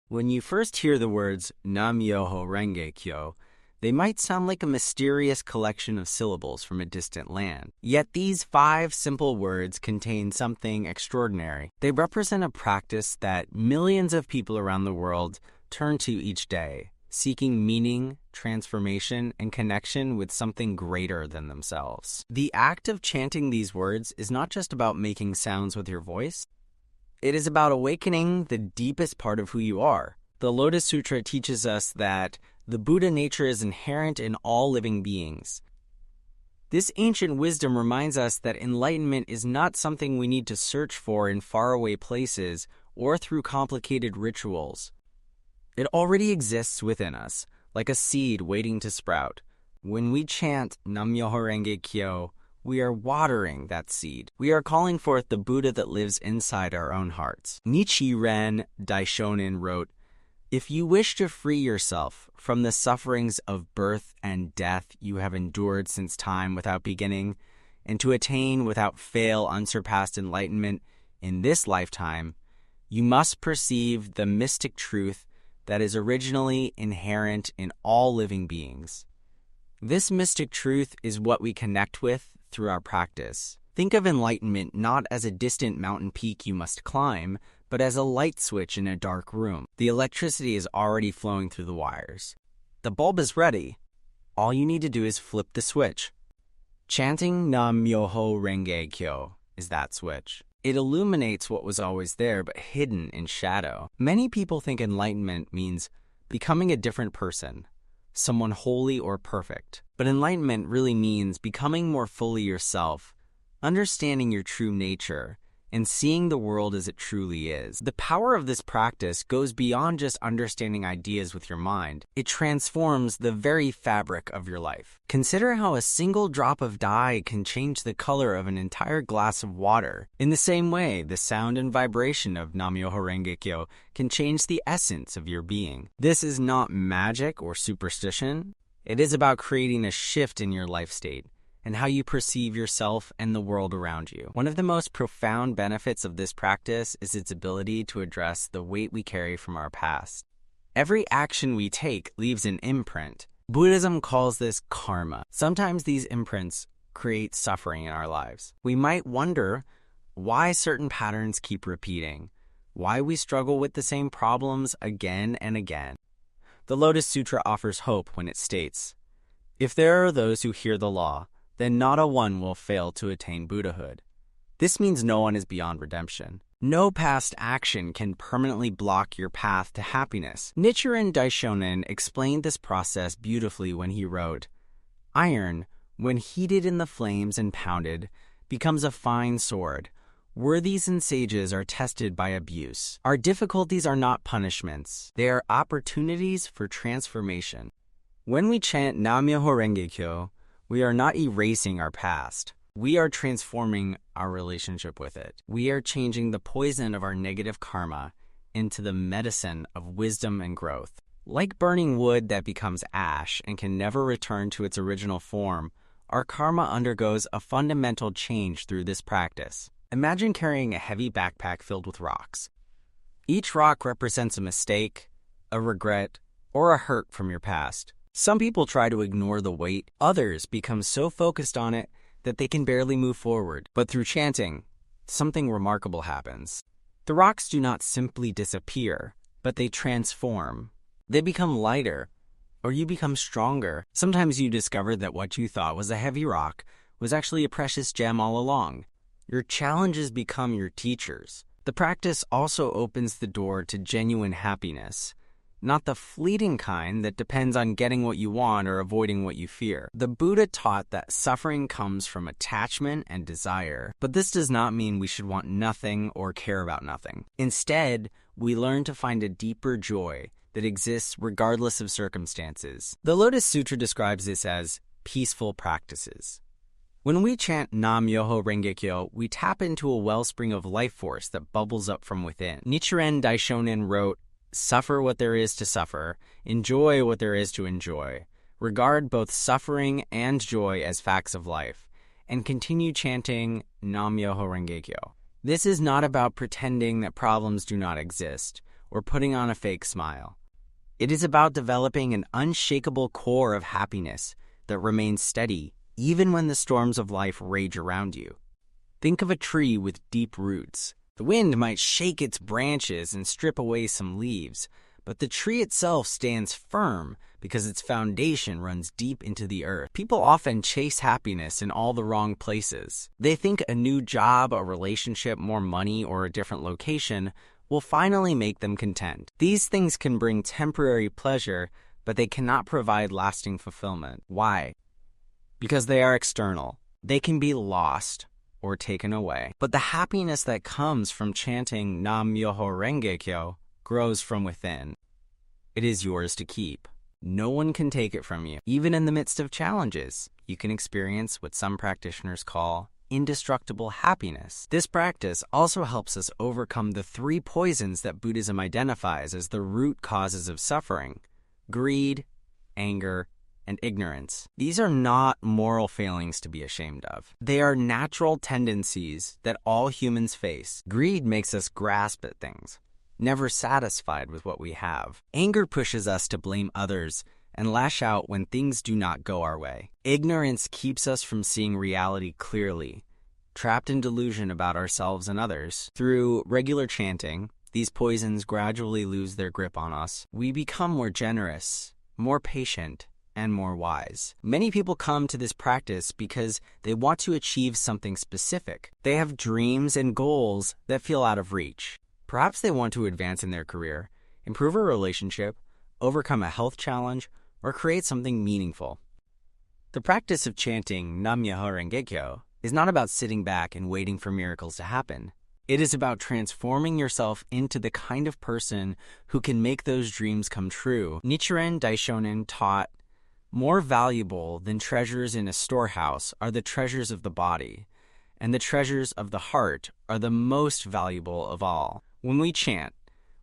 When you first hear the words Nam-myoho Renge-kyo, they might sound like a mysterious collection of syllables from a distant land. Yet these 5 simple words contain something extraordinary. They represent a practice that millions of people around the world turn to each day, seeking meaning, transformation, and connection with something greater than themselves. The act of chanting these words is not just about making sounds with your voice. It is about awakening the deepest part of who you are. The Lotus Sutra teaches us that the Buddha nature is inherent in all living beings. This ancient wisdom reminds us that enlightenment is not something we need to search for in faraway places or through complicated rituals. It already exists within us, like a seed waiting to sprout. When we chant Nam-myoho Renge-kyo, we are watering that seed. We are calling forth the Buddha that lives inside our own hearts. Nichiren Daishonin wrote, "If you wish to free yourself from the sufferings of birth and death you have endured since time without beginning, and to attain without fail unsurpassed enlightenment in this lifetime, you must perceive the mystic truth that is originally inherent in all living beings. This mystic truth is what we connect with through our practice. Think of enlightenment not as a distant mountain peak you must climb, but as a light switch in a dark room. The electricity is already flowing through the wires. The bulb is ready. All you need to do is flip the switch. Chanting Nam-myoho Renge-kyo is that switch. It illuminates what was always there but hidden in shadow. Many people think enlightenment means becoming a different person, someone holy or perfect. But enlightenment really means becoming more fully yourself, understanding your true nature, and seeing the world as it truly is. The power of this practice goes beyond just understanding ideas with your mind. It transforms the very fabric of your life. Consider how a single drop of dye can change the color of an entire glass of water. In the same way, the sound and vibration of Nam-myoho Renge-kyo can change the essence of your being. This is not magic or superstition. It is about creating a shift in your life state and how you perceive yourself and the world around you. One of the most profound benefits of this practice is its ability to address the weight we carry from our past. Every action we take leaves an imprint. Buddhism calls this karma. Sometimes these imprints create suffering in our lives. We might wonder why certain patterns keep repeating, why we struggle with the same problems again and again. The Lotus Sutra offers hope when it states, "If there are those who hear the law, then not a one will fail to attain Buddhahood." This means no one is beyond redemption. No past action can permanently block your path to happiness. Nichiren Daishonin explained this process beautifully when he wrote, "Iron, when heated in the flames and pounded, becomes a fine sword. Worthies and sages are tested by abuse. Our difficulties are not punishments. They are opportunities for transformation." When we chant Nam-myoho Renge-kyo, we are not erasing our past. We are transforming our relationship with it. We are changing the poison of our negative karma into the medicine of wisdom and growth. Like burning wood that becomes ash and can never return to its original form, our karma undergoes a fundamental change through this practice. Imagine carrying a heavy backpack filled with rocks. Each rock represents a mistake, a regret, or a hurt from your past. Some people try to ignore the weight. Others become so focused on it that they can barely move forward. But through chanting, something remarkable happens. The rocks do not simply disappear, but they transform. They become lighter, or you become stronger. Sometimes you discover that what you thought was a heavy rock was actually a precious gem all along. Your challenges become your teachers. The practice also opens the door to genuine happiness. Not the fleeting kind that depends on getting what you want or avoiding what you fear. The Buddha taught that suffering comes from attachment and desire, but this does not mean we should want nothing or care about nothing. Instead, we learn to find a deeper joy that exists regardless of circumstances. The Lotus Sutra describes this as peaceful practices. When we chant Nam-myoho Renge-kyo, we tap into a wellspring of life force that bubbles up from within. Nichiren Daishonin wrote, "Suffer what there is to suffer, enjoy what there is to enjoy. Regard both suffering and joy as facts of life, and continue chanting Nam-myoho Renge-kyo." This is not about pretending that problems do not exist, or putting on a fake smile. It is about developing an unshakable core of happiness that remains steady even when the storms of life rage around you. Think of a tree with deep roots. The wind might shake its branches and strip away some leaves, but the tree itself stands firm because its foundation runs deep into the earth. People often chase happiness in all the wrong places. They think a new job, a relationship, more money, or a different location will finally make them content. These things can bring temporary pleasure, but they cannot provide lasting fulfillment. Why? Because they are external. They can be lost or taken away. But the happiness that comes from chanting Nam Myoho Renge Kyo grows from within. It is yours to keep. No one can take it from you. Even in the midst of challenges, you can experience what some practitioners call indestructible happiness. This practice also helps us overcome the 3 poisons that Buddhism identifies as the root causes of suffering: greed, anger, and ignorance. These are not moral failings to be ashamed of. They are natural tendencies that all humans face. Greed makes us grasp at things, never satisfied with what we have. Anger pushes us to blame others and lash out when things do not go our way. Ignorance keeps us from seeing reality clearly, trapped in delusion about ourselves and others. Through regular chanting, these poisons gradually lose their grip on us. We become more generous, more patient, and more wise. Many people come to this practice because they want to achieve something specific. They have dreams and goals that feel out of reach. Perhaps they want to advance in their career, improve a relationship, overcome a health challenge, or create something meaningful. The practice of chanting Nam Myoho Renge Kyo is not about sitting back and waiting for miracles to happen. It is about transforming yourself into the kind of person who can make those dreams come true. Nichiren Daishonin taught, "More valuable than treasures in a storehouse are the treasures of the body, and the treasures of the heart are the most valuable of all." When we chant,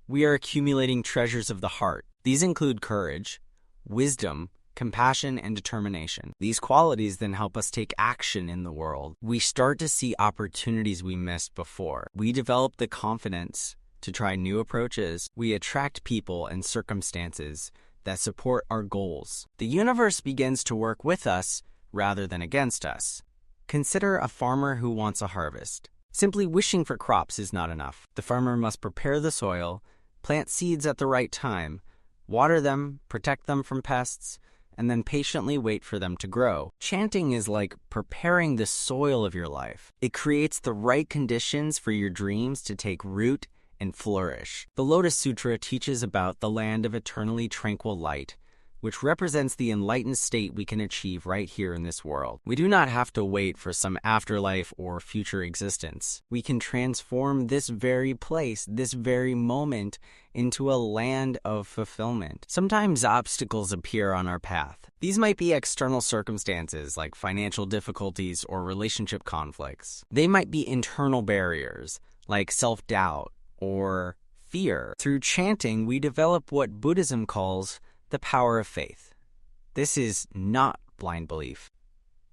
we are accumulating treasures of the heart. These include courage, wisdom, compassion, and determination. These qualities then help us take action in the world. We start to see opportunities we missed before. We develop the confidence to try new approaches. We attract people and circumstances that support our goals. The universe begins to work with us rather than against us. Consider a farmer who wants a harvest. Simply wishing for crops is not enough. The farmer must prepare the soil, plant seeds at the right time, water them, protect them from pests, and then patiently wait for them to grow. Chanting is like preparing the soil of your life. It creates the right conditions for your dreams to take root and flourish. The Lotus Sutra teaches about the land of eternally tranquil light, which represents the enlightened state we can achieve right here in this world. We do not have to wait for some afterlife or future existence. We can transform this very place, this very moment, into a land of fulfillment. Sometimes obstacles appear on our path. These might be external circumstances like financial difficulties or relationship conflicts. They might be internal barriers like self-doubt or fear. Through chanting, we develop what Buddhism calls the power of faith. This is not blind belief.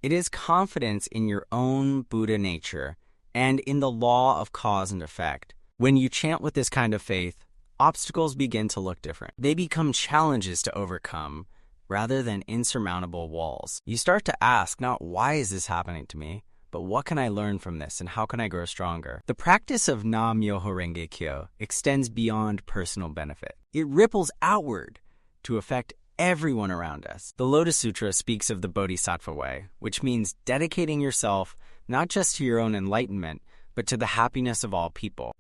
It is confidence in your own Buddha nature and in the law of cause and effect. When you chant with this kind of faith, obstacles begin to look different. They become challenges to overcome rather than insurmountable walls. You start to ask not why is this happening to me, but what can I learn from this and how can I grow stronger? The practice of Nam Myoho Renge Kyo extends beyond personal benefit. It ripples outward to affect everyone around us. The Lotus Sutra speaks of the Bodhisattva way, which means dedicating yourself not just to your own enlightenment, but to the happiness of all people.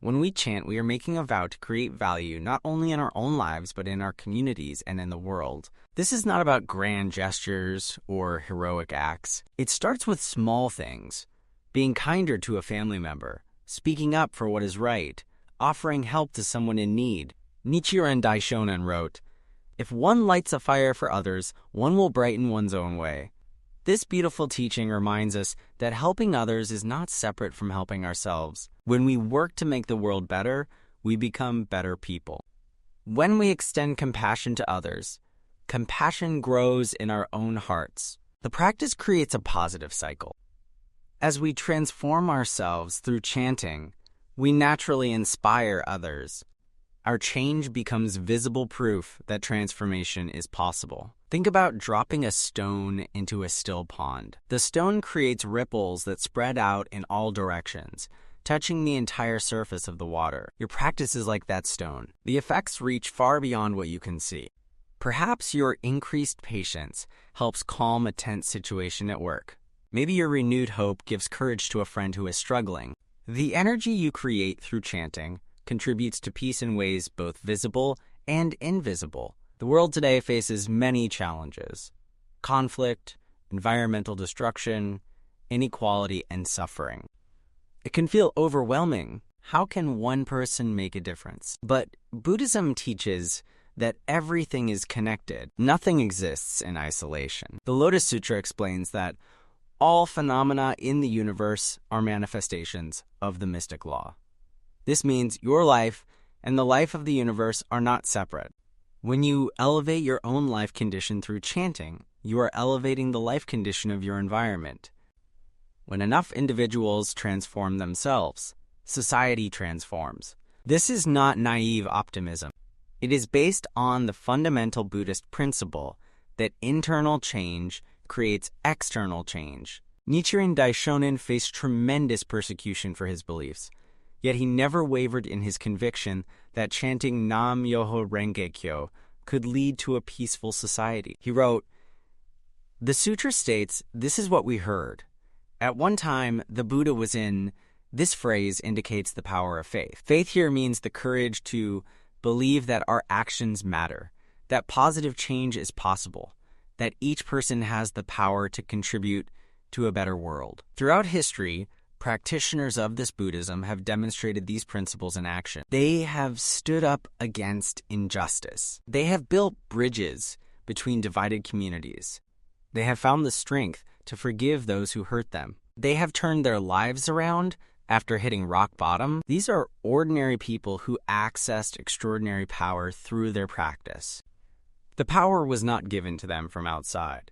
When we chant, we are making a vow to create value not only in our own lives, but in our communities and in the world. This is not about grand gestures or heroic acts. It starts with small things: being kinder to a family member, speaking up for what is right, offering help to someone in need. Nichiren Daishonin wrote, "If one lights a fire for others, one will brighten one's own way." This beautiful teaching reminds us that helping others is not separate from helping ourselves. When we work to make the world better, we become better people. When we extend compassion to others, compassion grows in our own hearts. The practice creates a positive cycle. As we transform ourselves through chanting, we naturally inspire others. Our change becomes visible proof that transformation is possible. Think about dropping a stone into a still pond. The stone creates ripples that spread out in all directions, touching the entire surface of the water. Your practice is like that stone. The effects reach far beyond what you can see. Perhaps your increased patience helps calm a tense situation at work. Maybe your renewed hope gives courage to a friend who is struggling. The energy you create through chanting contributes to peace in ways both visible and invisible. The world today faces many challenges: conflict, environmental destruction, inequality, and suffering. It can feel overwhelming. How can one person make a difference? But Buddhism teaches that everything is connected. Nothing exists in isolation. The Lotus Sutra explains that all phenomena in the universe are manifestations of the mystic law. This means your life and the life of the universe are not separate. When you elevate your own life condition through chanting, you are elevating the life condition of your environment. When enough individuals transform themselves, society transforms. This is not naive optimism. It is based on the fundamental Buddhist principle that internal change creates external change. Nichiren Daishonin faced tremendous persecution for his beliefs, yet he never wavered in his conviction that chanting Nam-myoho Renge-kyo could lead to a peaceful society. He wrote, "The sutra states, this is what we heard. At one time, the Buddha was in. This phrase indicates the power of faith. Faith here means the courage to believe that our actions matter, that positive change is possible, that each person has the power to contribute to a better world." Throughout history, practitioners of this Buddhism have demonstrated these principles in action. They have stood up against injustice. They have built bridges between divided communities. They have found the strength to forgive those who hurt them. They have turned their lives around after hitting rock bottom. These are ordinary people who accessed extraordinary power through their practice. The power was not given to them from outside.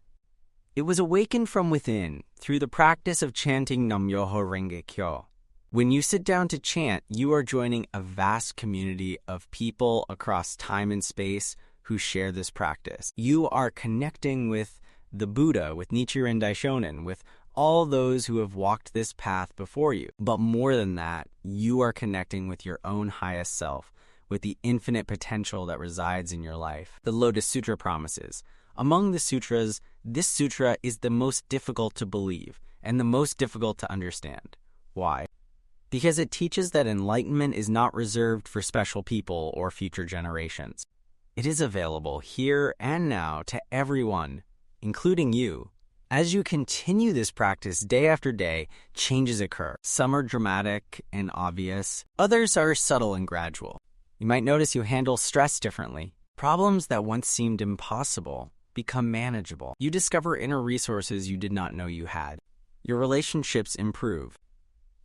It was awakened from within through the practice of chanting Nam-myoho Renge-kyo. When you sit down to chant, you are joining a vast community of people across time and space who share this practice. You are connecting with the Buddha, with Nichiren Daishonin, with all those who have walked this path before you. But more than that, you are connecting with your own highest self, with the infinite potential that resides in your life. The Lotus Sutra promises, among the sutras, this sutra is the most difficult to believe and the most difficult to understand. Why? Because it teaches that enlightenment is not reserved for special people or future generations. It is available here and now to everyone, including you. As you continue this practice day after day, changes occur. Some are dramatic and obvious. Others are subtle and gradual. You might notice you handle stress differently. Problems that once seemed impossible become manageable. You discover inner resources you did not know you had. Your relationships improve.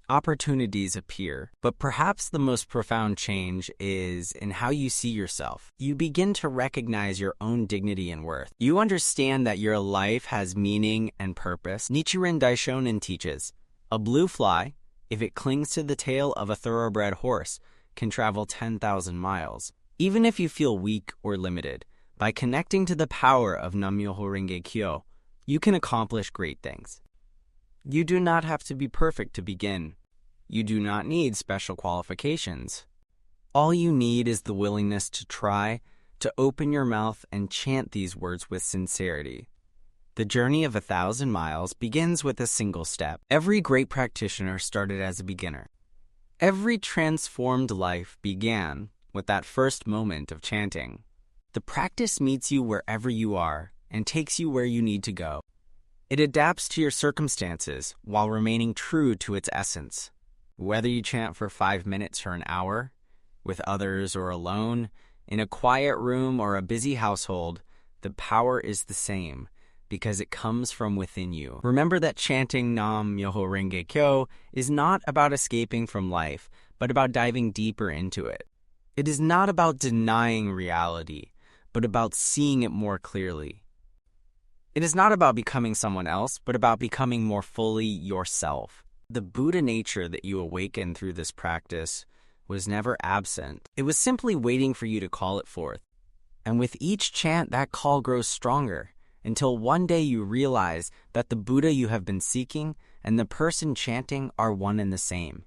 Opportunities appear. But perhaps the most profound change is in how you see yourself. You begin to recognize your own dignity and worth. You understand that your life has meaning and purpose. Nichiren Daishonin teaches, a blue fly, if it clings to the tail of a thoroughbred horse, can travel 10,000 miles. Even if you feel weak or limited, by connecting to the power of Nam-myoho Renge-kyo, you can accomplish great things. You do not have to be perfect to begin. You do not need special qualifications. All you need is the willingness to try, to open your mouth and chant these words with sincerity. The journey of 1,000 miles begins with a single step. Every great practitioner started as a beginner. Every transformed life began with that first moment of chanting. The practice meets you wherever you are and takes you where you need to go. It adapts to your circumstances while remaining true to its essence. Whether you chant for 5 minutes or an hour, with others or alone, in a quiet room or a busy household, the power is the same because it comes from within you. Remember that chanting Nam-myoho Renge-kyo is not about escaping from life, but about diving deeper into it. It is not about denying reality, but about seeing it more clearly. It is not about becoming someone else, but about becoming more fully yourself. The Buddha nature that you awaken through this practice was never absent. It was simply waiting for you to call it forth. And with each chant, that call grows stronger, until one day you realize that the Buddha you have been seeking and the person chanting are one and the same.